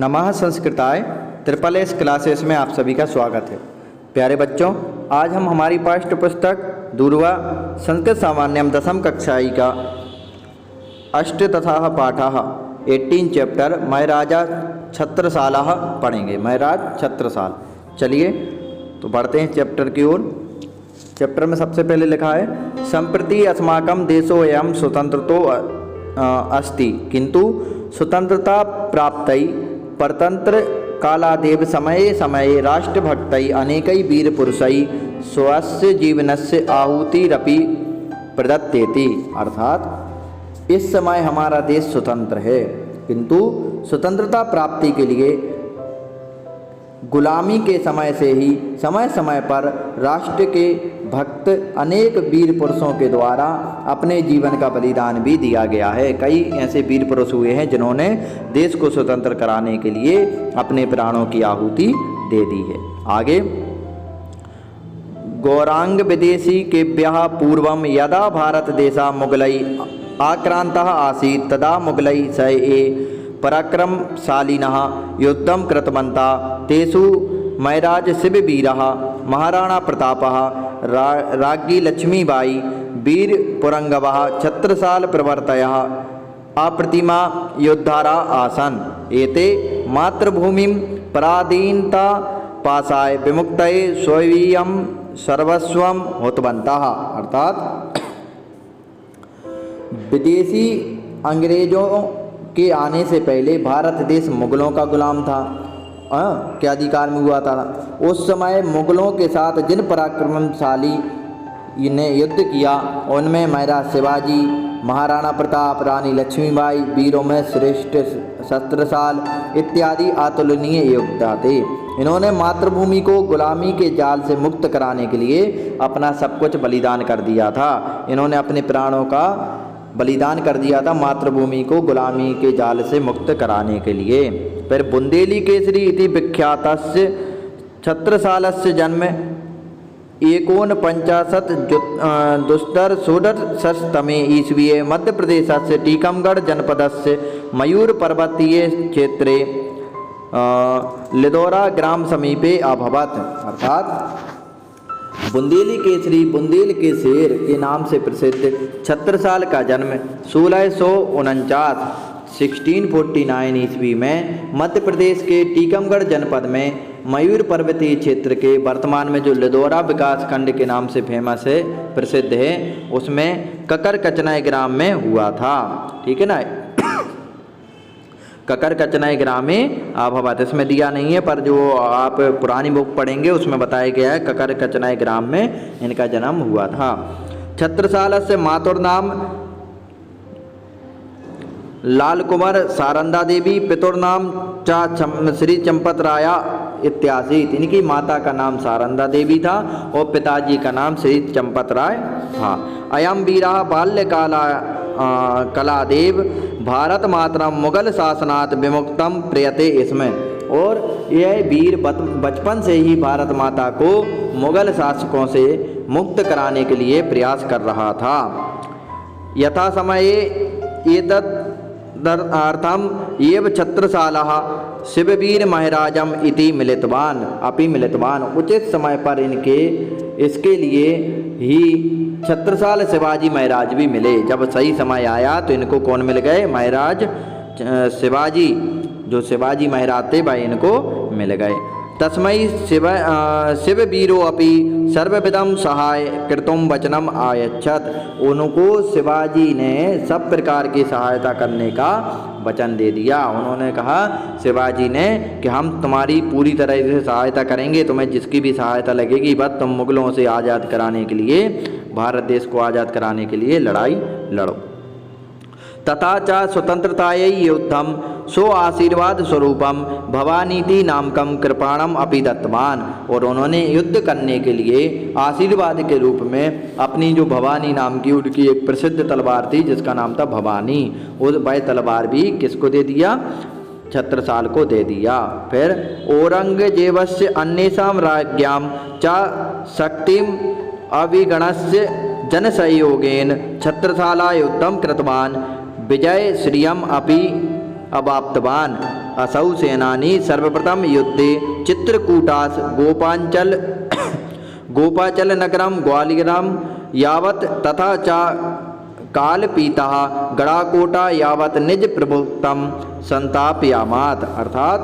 नमः संस्कृताय triple S classes में आप सभी का स्वागत है। प्यारे बच्चों, आज हम हमारी पाठ्य पुस्तक दूरवा संस्कृत सामान्यम दशम कक्षाई का अष्ट तथा पाठः 18 चैप्टर महराजा छत्रसालः पढ़ेंगे। महराज छत्रसाल। चलिए तो बढ़ते हैं चैप्टर की ओर। चैप्टर में सबसे पहले लिखा है संप्रति अस्माकं देशोऽयं स्वतंत्रतो अस्ति किंतु स्वतंत्रता प्राप्तै परतंत्र कालादेव समये समये राष्ट्रभक्तै अनेकै वीरपुरुषै स्वस्य जीवनस्य आहुतिरपि प्रदत्तेति। अर्थात इस समय हमारा देश स्वतंत्र है, किंतु स्वतंत्रता प्राप्ति के लिए गुलामी के समय से ही समय समय पर राष्ट्र के भक्त अनेक वीर पुरुषों के द्वारा अपने जीवन का बलिदान भी दिया गया है। कई ऐसे वीर पुरुष हुए हैं जिन्होंने देश को स्वतंत्र कराने के लिए अपने प्राणों की आहुति दे दी है। आगे गौरांग विदेशी केभ्यः पूर्वं यदा भारत देशा मुगलै आक्रांतः आसीत् तदा मुगलै सये पराक्रमशालिनः युद्धं कृतवन्तः। तेषु महराज शिववीरः महाराणा प्रतापः राज्ञी लक्ष्मीबाई वीर पुरंगवः छत्रसाल प्रवर्तयः अप्रतिमा योद्धारा आसन्। एते मातृभूमिं पराधीनता पाशाय विमुक्तये स्वकीयं सर्वस्वं हुतवन्तः। अर्थात विदेशी अंग्रेजों के आने से पहले भारत देश मुगलों का गुलाम था, के अधिकार में हुआ था। उस समय मुगलों के साथ जिन पराक्रमशाली ने युद्ध किया उनमें महाराज शिवाजी, महाराणा प्रताप, रानी लक्ष्मीबाई, वीरों में श्रेष्ठ छत्रसाल इत्यादि अतुलनीय योद्धा थे। इन्होंने मातृभूमि को गुलामी के जाल से मुक्त कराने के लिए अपना सब कुछ बलिदान कर दिया था। इन्होंने अपने प्राणों का बलिदान कर दिया था मातृभूमि को गुलामी के जाल से मुक्त कराने के लिए। फिर बुंदेली केसरी इति विख्यातस्य छत्रसालस्य जन्म 59 दुस्तर षोडशतमे ईस्वीये मध्य प्रदेशस्य टीकमगढ़ जनपदस्य मयूर पर्वतीय क्षेत्रे लिदोरा ग्राम समीपे अभवत्। अर्थात बुंदेली केसरी, बुंदेल के शेर के नाम से प्रसिद्ध छत्रसाल का जन्म 1649 ईस्वी में मध्य प्रदेश के टीकमगढ़ जनपद में मयूर पर्वतीय क्षेत्र के वर्तमान में जो लिदोरा विकास खंड के नाम से फेमस है, प्रसिद्ध है, उसमें ककर कचनाई ग्राम में हुआ था। ठीक है ना। ककर कचनाई ग्राम में अभवत, इसमें दिया नहीं है पर जो आप पुरानी बुक पढ़ेंगे उसमें बताया गया है ककर कचनाई ग्राम में इनका जन्म हुआ था। छत्रसाल से मातुर नाम लाल कुमार सारंदा देवी, पितुर नाम श्री चंपत राया इत्यासित। इनकी माता का नाम सारंदा देवी था और पिताजी का नाम श्री चंपत राय था। अयम वीरा बाल्यकाला कलादेव भारत मातरम मुगल शासनात् विमुक्तम प्रियते। इसमें और यह वीर बचपन से ही भारत माता को मुगल शासकों से मुक्त कराने के लिए प्रयास कर रहा था। यथा समये एतदर्थम एव छत्रसालः शिववीर महराजम इति मिलितवान। उचित समय पर इसके लिए ही छत्रसाल शिवाजी महाराज भी मिले। जब सही समय आया तो इनको कौन मिल गए? महाराज शिवाजी, जो शिवाजी महाराज थे भाई, इनको मिल गए। तस्मै शिववीरो अपि सर्वविधम सहाय कृतुम वचनम आयच्छत। उनको शिवाजी ने सब प्रकार की सहायता करने का वचन दे दिया। उन्होंने कहा शिवाजी ने कि हम तुम्हारी पूरी तरह से सहायता करेंगे, तुम्हें जिसकी भी सहायता लगेगी, बस तुम मुगलों से आज़ाद कराने के लिए, भारत देश को आज़ाद कराने के लिए लड़ाई लड़ो। तथा च स्वतंत्रतायै युद्धम सो आशीर्वाद स्वरूपम भवानीति नामकम कृपाणम अपि दत्तवान। और उन्होंने युद्ध करने के लिए आशीर्वाद के रूप में अपनी जो भवानी नाम की उनकी एक प्रसिद्ध तलवार थी जिसका नाम था भवानी, उस वह तलवार भी किसको दे दिया? छत्रसाल को दे दिया। फिर औरंगजेबस्य अन्येषां राज्ञां च शक्तिम अविगणस्य जनसहयोगेन छत्रसाला युद्धं कृतवान विजय श्रियम अपि अवाप्तवान। असौ सेनानी सर्वप्रथम युद्धे चित्रकूटास गोपाचल नगरम ग्वालियरम यावत् तथा च कालपीतः गड़ाकोटा यावत् निज प्रभुत्वम संतापयामात। अर्थात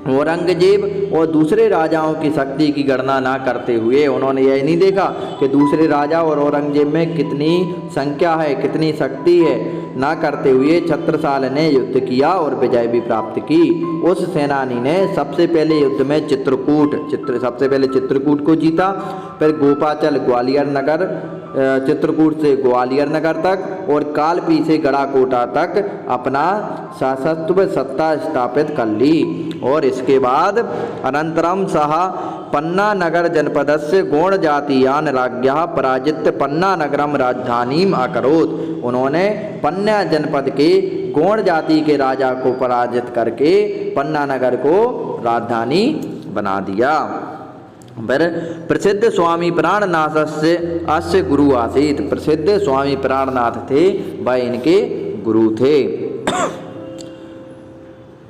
औरंगजेब और दूसरे राजाओं की शक्ति की गणना ना करते हुए उन्होंने यह नहीं देखा कि दूसरे राजा और औरंगजेब में कितनी संख्या है, कितनी शक्ति है, ना करते हुए छत्रसाल ने युद्ध किया और विजय भी प्राप्त की। उस सेनानी ने सबसे पहले युद्ध में सबसे पहले चित्रकूट को जीता, फिर गोपाचल ग्वालियर नगर, चित्रकूट से ग्वालियर नगर तक और कालपी से गड़ाकोटा तक अपना शासत्व सत्ता स्थापित कर ली। और इसके बाद अनंतरम सह पन्ना नगर जनपदस्य गौण जातीयान राज्ञः पराजित पन्ना नगरम राजधानीम अकरोत्। उन्होंने पन्ना जनपद के गौण जाति के राजा को पराजित करके पन्ना नगर को राजधानी बना दिया। फिर प्रसिद्ध स्वामी प्राणनाथ से अस्य गुरु आसीत। प्रसिद्ध स्वामी प्राणनाथ थे, वह इनके गुरु थे।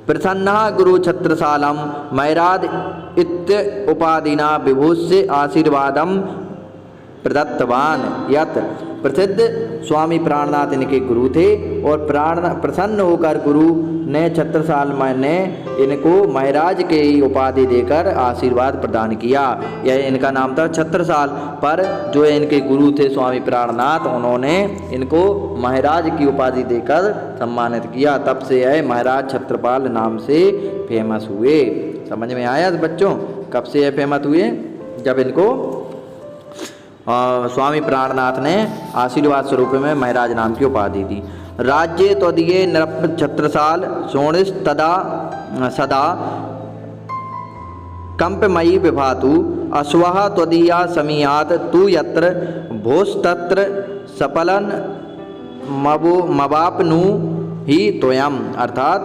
प्रसन्नः गुरु छत्रसालम मैराद इत्य उपाधिना विभूष्य आशीर्वादम प्रदत्तवान। यत् प्रसिद्ध स्वामी प्राणनाथ इनके गुरु थे और प्रसन्न होकर गुरु ने छत्रसाल ने इनको महाराज के उपाधि देकर आशीर्वाद प्रदान किया। यह इनका नाम था छत्रसाल, पर जो इनके गुरु थे स्वामी प्राणनाथ, उन्होंने इनको महाराज की उपाधि देकर सम्मानित किया। तब से यह महाराज छत्रपाल नाम से फेमस हुए। समझ में आया बच्चों? कब से यह फेमस हुए? जब इनको स्वामी प्राणनाथ ने आशीर्वाद स्वरूप में महाराज नाम की उपाधि दी। राज्य त्वदीये नृप छत्रसाल सोणिस तदा सदा कंपमयी विभातु अश्वः त्वदीया समीयात तु यत्र भोस्तत्र सपलन मवापनु ही त्वयम्। अर्थात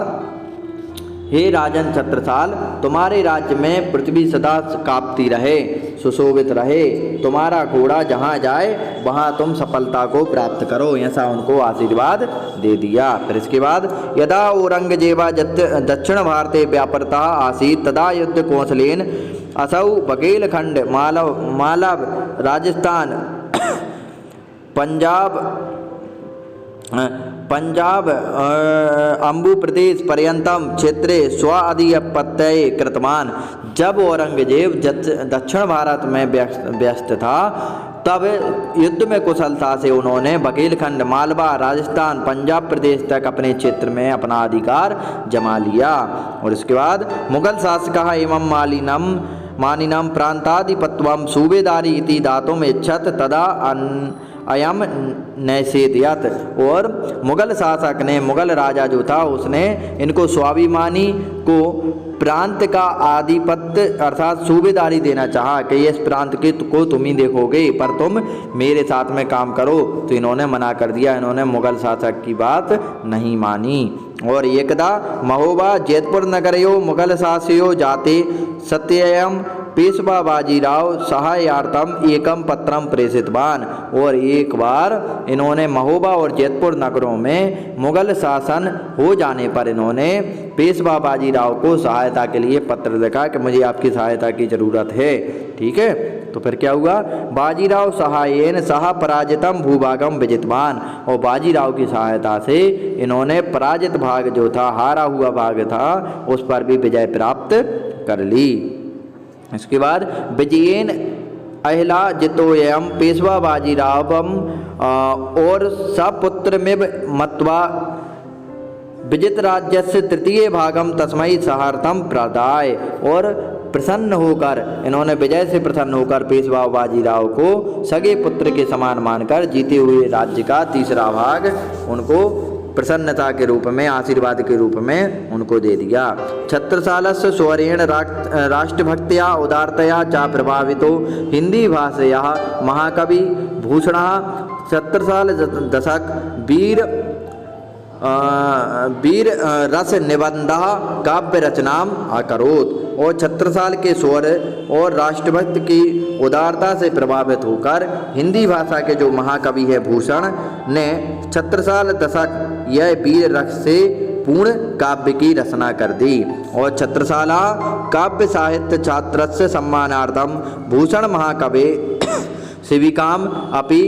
हे राजन छत्रसाल, तुम्हारे राज्य में पृथ्वी सदा कांपती रहे, सुशोभित रहे, तुम्हारा घोड़ा जहाँ जाए वहाँ तुम सफलता को प्राप्त करो, ऐसा उनको आशीर्वाद दे दिया। फिर इसके बाद यदा औरंगजेबा दक्षिण भारते व्यापरता आसीत् तदा युद्ध कौशलेन असौ बघेलखंड मालव राजस्थान पंजाब अम्बु प्रदेश पर्यंतम क्षेत्रे स्वाधिपत्य कृतवान। जब औरंगजेब दक्षिण भारत में व्यस्त था, तब युद्ध में कुशलता से उन्होंने बघेलखंड, मालवा, राजस्थान, पंजाब प्रदेश तक अपने क्षेत्र में अपना अधिकार जमा लिया। और इसके बाद मुगल शासकः एवं मानिनम प्रांताधिपत्यम सूबेदारी इति दातुम इच्छत तदा अयम नैषेधयत। और मुगल शासक ने, मुगल राजा जो था, उसने इनको स्वाभिमानी को प्रांत का आधिपत्य अर्थात सूबेदारी देना चाहा कि इस प्रांत के को तुम ही देखोगे, पर तुम मेरे साथ में काम करो। तो इन्होंने मना कर दिया, इन्होंने मुगल शासक की बात नहीं मानी। और एकदा महोबा जैतपुर नगरयो मुगल शासयो जाते सत्ययम पेशवा बाजीराव सहायार्थम एकम पत्रम प्रेषितवान। और एक बार इन्होंने महोबा और जैतपुर नगरों में मुगल शासन हो जाने पर इन्होंने पेशवा बाजीराव को सहायता के लिए पत्र लिखा कि मुझे आपकी सहायता की ज़रूरत है। ठीक है, तो फिर क्या हुआ? बाजीराव सहायेन सह पराजितम भूभागम विजितवान। और बाजीराव की सहायता से इन्होंने पराजित भाग जो था, हारा हुआ भाग था, उस पर भी विजय प्राप्त कर ली। इसके बाद विजयेन अहिला जितोयम पेशवा बाजीरावम और सपुत्रमिव मत्वा विजित राज्य से तृतीय भागम तस्मै सहार्थम प्रदाय। और प्रसन्न होकर इन्होंने, विजय से प्रसन्न होकर पेशवा बाजीराव को सगे पुत्र के समान मानकर जीते हुए राज्य का तीसरा भाग उनको प्रसन्नता के रूप में, आशीर्वाद के रूप में उनको दे दिया। छत्रसालस्य स्वरेण राष्ट्रभक्त्या उदारतया च प्रभावितो हिंदी भाषया महाकवि भूषणः छत्रसाल दशक वीर रस निबंध काव्य रचनाम अकरोत्। और छत्रसाल के स्वर और राष्ट्रभक्त की उदारता से प्रभावित होकर हिंदी भाषा के जो महाकवि है भूषण ने छत्रसाल दशक, यह वीर रस से पूर्ण काव्य की रचना कर दी। और छत्रसाला काव्य साहित्य छात्रस्य सम्मानार्थम भूषण महाकवि शिविकाम अपि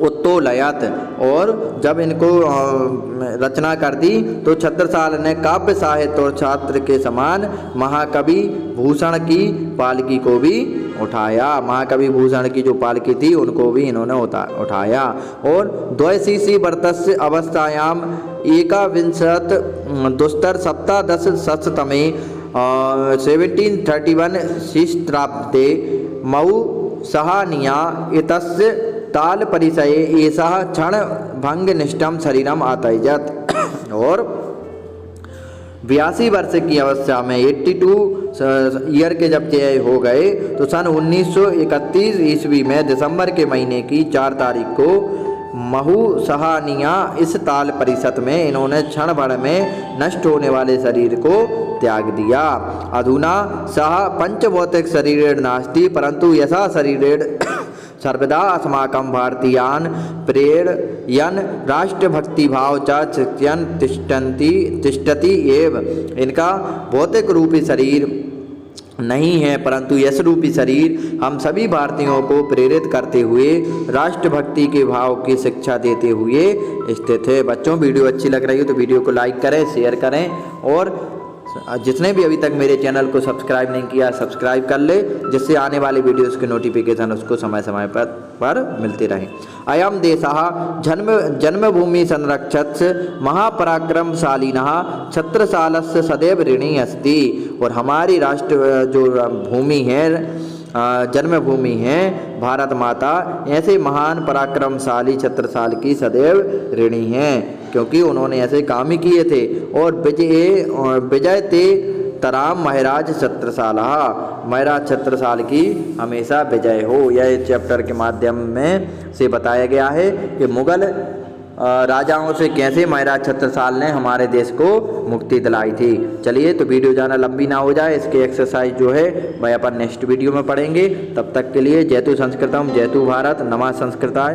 उत्तोलयत। और जब इनको रचना कर दी तो छत्रसाल ने काव्य साहित्य और छात्र के समान महाकवि भूषण की पालकी को भी उठाया। महाकवि भूषण की जो पालकी थी उनको भी इन्होंने उठाया। और द्वैशीसी वर्षस्य अवस्थायाम एकाविंशत दुस्तर सप्तादश शततमे 1731 शिष्ट्राब्दे मऊ सहानिया इतस्य ताल परिचये एषः क्षण भंग निष्ठम शरीरम आतयजत। और 82 वर्ष की अवस्था में 82 ईयर के जब ये हो गए तो सन 1931 ईस्वी में दिसंबर के महीने की 4 तारीख को महू सहानिया इस ताल परिषद में इन्होंने क्षण भर में नष्ट होने वाले शरीर को त्याग दिया। अधुना सह पंचभौतिक शरीरेण नास्ति परंतु यथा शरीरेण सर्वदा अस्माकं भारतीयान प्रेरयन राष्ट्रभक्तिभाव च चित्यन तिष्ठति एव। इनका भौतिक रूपी शरीर नहीं है परंतु यश रूपी शरीर हम सभी भारतीयों को प्रेरित करते हुए राष्ट्रभक्ति के भाव की शिक्षा देते हुए स्थित है। बच्चों, वीडियो अच्छी लग रही हो तो वीडियो को लाइक करें, शेयर करें और जिसने भी अभी तक मेरे चैनल को सब्सक्राइब नहीं किया सब्सक्राइब कर ले, जिससे आने वाली वीडियोस के नोटिफिकेशन उसको समय समय पर मिलते रहें। अयम देशः जन्मभूमि संरक्षक महापराक्रमशालिनः छत्रसालस्य सदैव ऋणी अस्ति। और हमारी राष्ट्र जो भूमि है जन्मभूमि है भारत माता ऐसे महान पराक्रमशाली छत्रसाल की सदैव ऋणी हैं, क्योंकि उन्होंने ऐसे काम ही किए थे। और विजय ते तराम महाराज छत्रसाल, महाराज छत्रसाल की हमेशा विजय हो। यह चैप्टर के माध्यम में से बताया गया है कि मुगल राजाओं से कैसे महाराज छत्रसाल ने हमारे देश को मुक्ति दिलाई थी। चलिए, तो वीडियो ज़्यादा लंबी ना हो जाए, इसके एक्सरसाइज जो है वह अपन नेक्स्ट वीडियो में पढ़ेंगे। तब तक के लिए जयतु संस्कृतम, जयतु भारत, नमः संस्कृताय।